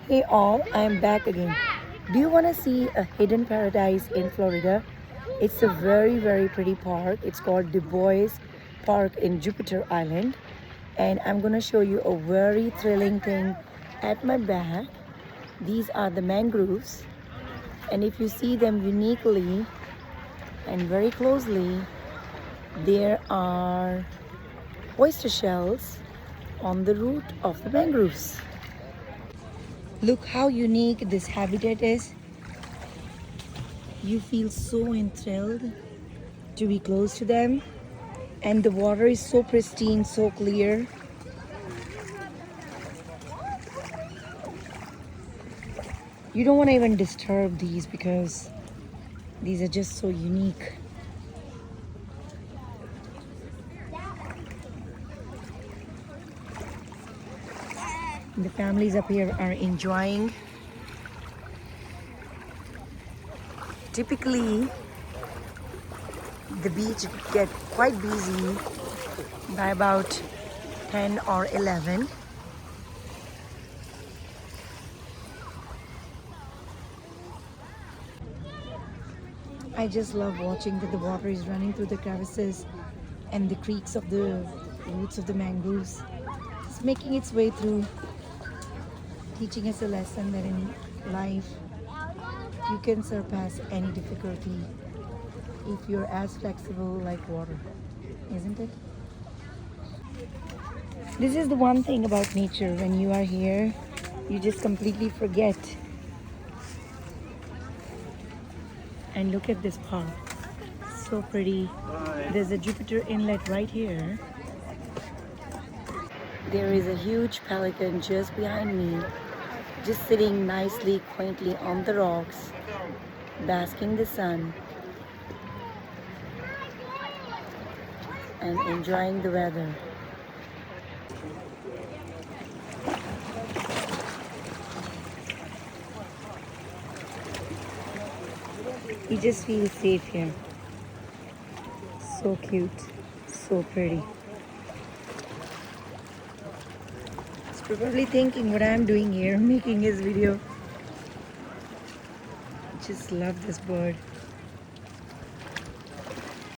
Hey all, I'm back again. Do you want to see a hidden paradise in Florida? It's a very pretty park. It's called DuBois Park in Jupiter Island. And I'm going to show you a very thrilling thing at my back. These are the mangroves. And if you see them uniquely and very closely, there are oyster shells on the root of the mangroves. Look how unique this habitat is. You feel so enthralled to be close to them, and the water is so pristine, so clear. You don't want to even disturb these because these are just so unique. The families up here are enjoying. Typically, the beach get quite busy by about 10 or 11. I just love watching that the water is running through the crevices and the creaks of the roots of the mangroves. It's making its way through, teaching us a lesson that in life you can surpass any difficulty if you're as flexible like water, isn't it? This is the one thing about nature. When you are here, you just completely forget. And look at this park. So pretty. There's a Jupiter inlet right here. There is a huge pelican just behind me, just sitting nicely, quaintly on the rocks, basking the sun and enjoying the weather. You just feel safe here. So cute, so pretty. He's probably thinking what I'm doing here, making his video. Just love this bird.